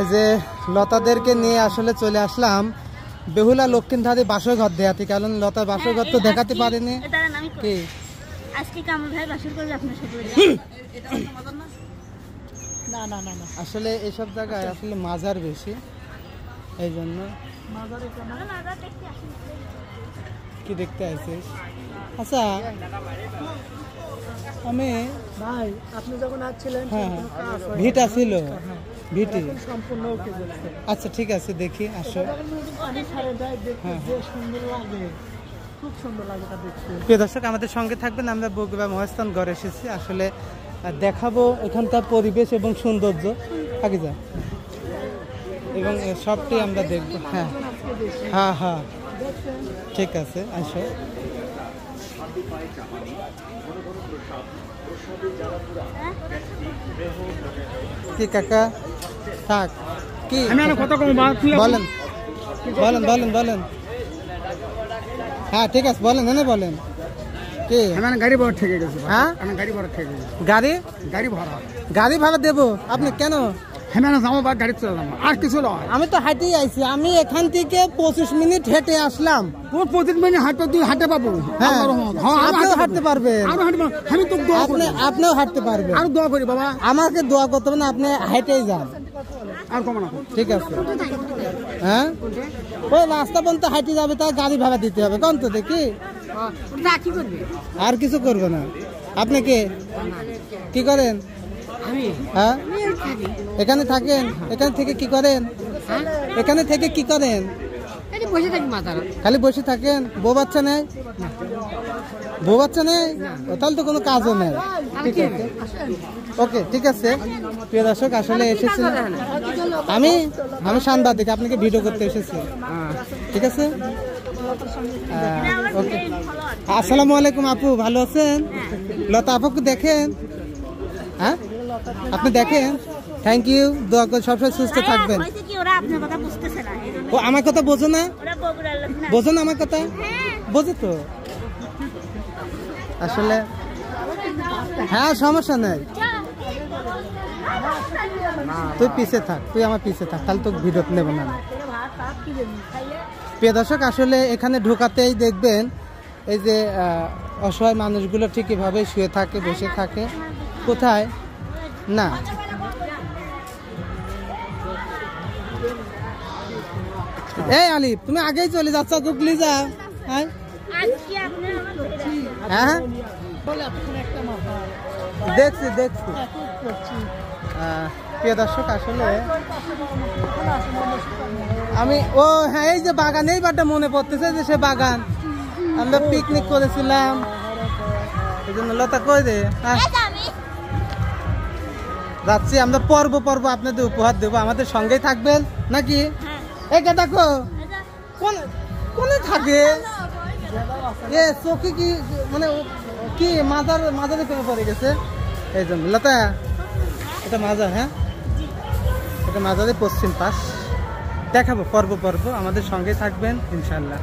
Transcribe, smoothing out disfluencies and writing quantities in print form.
এই যে লতাদেরকে নিয়ে আসলে চলে আসলাম বেহুলা লক্ষ্মীধারী বাসর ঘর দেখাতে, কারণ লতা বাসর ঘর তো দেখাতে পারেনি। কি আজকে কামরুল ভাই বাসর করবে আপনার সাথে? না না না না, আসলে এইসব জায়গায় আসলে মাজার বেশি, এই জন্য। কি দেখতে আসিস? আচ্ছা আমি ভাই আপনি যখন আসছিলেন ভিটা ছিল, ভিটি সম্পূর্ণ ওকে বলছে। আচ্ছা ঠিক আছে, দেখি আসো। সুন্দর লাগে, খুব সুন্দর লাগে তা দেখতে। প্রিয় দর্শক আমাদের সঙ্গে থাকবেন, আমরা বগুড়া মহাস্থান গড়ে এসেছি, আসলে দেখাবো এখানকার পরিবেশ এবং সৌন্দর্য। আগে যা, এবং সবটি আমরা দেখবো। হ্যাঁ হ্যাঁ হ্যাঁ ঠিক আছে, আসো। কি কাকা থাক, কি বলেন বলেন বলেন বলেন। হ্যাঁ ঠিক আছে, বলেন এনে বলেন। কি গাড়ি ভাড়া ঠেকে গেছে? হ্যাঁ গাড়ি ভাড়া ঠেকে গেছে। গাড়ি ভাড়া দেবো আপনি? কেন? গাড়ি চলে যাবো, আর কিছু নয়। আমি তো হাঁটেই আইছি, আমি এখান থেকে 25 মিনিট হেঁটে আসলাম। 25 মিনিট হাঁটতে তুই হাঁটতে পাবো? হ্যাঁ আপনিও হাঁটতে পারবেন, আমি তো আপনিও হাঁটতে পারবেন। আর দোয়া করি বাবা, আমাকে দোয়া করতে হবে না, আপনি হাঁটেই যান। আর কম না, ঠিক আছে। হ্যাঁ ওই রাস্তা পর্যন্ত হাঁটে যাবে, তাই গাড়ি ভাড়া দিতে হবে। কোন তো দেখি আর কিছু করবে না। আপনি কি করেন? হ্যাঁ এখানে থাকেন? এখানে থেকে কি করেন? এখানে থেকে কি করেন? খালি বসে থাকেন? বউ বাচ্চা নেই? বউ বাচ্চা নেই? তাহলে তো কোনো কাজও নেই। ঠিক আছে, ওকে ঠিক আছে। প্রিয় দর্শক আসলে এসেছি আমি সাংবাদিক, আপনাকে ভিডিও করতে এসেছি। ঠিক আছে, ওকে। আসসালামু আলাইকুম আপু, ভালো আছেন? লতা আপুকে দেখেন? হ্যাঁ আপনি দেখেন, থ্যাংক ইউ, দোয়া করে সবসময় সুস্থ থাকবেন। ও আমার কথা বোঝো না? বোঝো না আমার কথা? বোঝো তো আসলে। হ্যাঁ সমস্যা নেই, তুই পিছে থাক, তুই আমার পিছে থাক, তাহলে তো ভিডিও নেব না। প্রিয় দর্শক আসলে এখানে ঢোকাতেই দেখবেন এই যে অসহায় মানুষগুলো ঠিক এভাবে শুয়ে থাকে, বসে থাকে। কোথায় না এই আলিফ, তুমি আগেই চলে যাচ্ছ, গুগলি যা। হ্যাঁ হ্যাঁ দেখছি দেখছি। প্রিয় দর্শক আসলে আমি হ্যাঁ এই যে বাগান, এই বারটা মনে পড়তেছে যে সে বাগান আমরা পিকনিক করেছিলাম, এই জন্য লতা কই দে। যাচ্ছি আমরা, পর্ব আপনাদের উপহার দেবো, আমাদের সঙ্গেই থাকবেন নাকি? এই দেখো কোনে থাকে এ চোখে কি মানে কি মাজারে প্রেমে পড়ে গেছে, এই জন্য। লতা এটা মাজার, হ্যাঁ এটা মাজারের পশ্চিম পাশ। দেখাবো পর্ব আমাদের সঙ্গে থাকবেন ইনশাল্লাহ।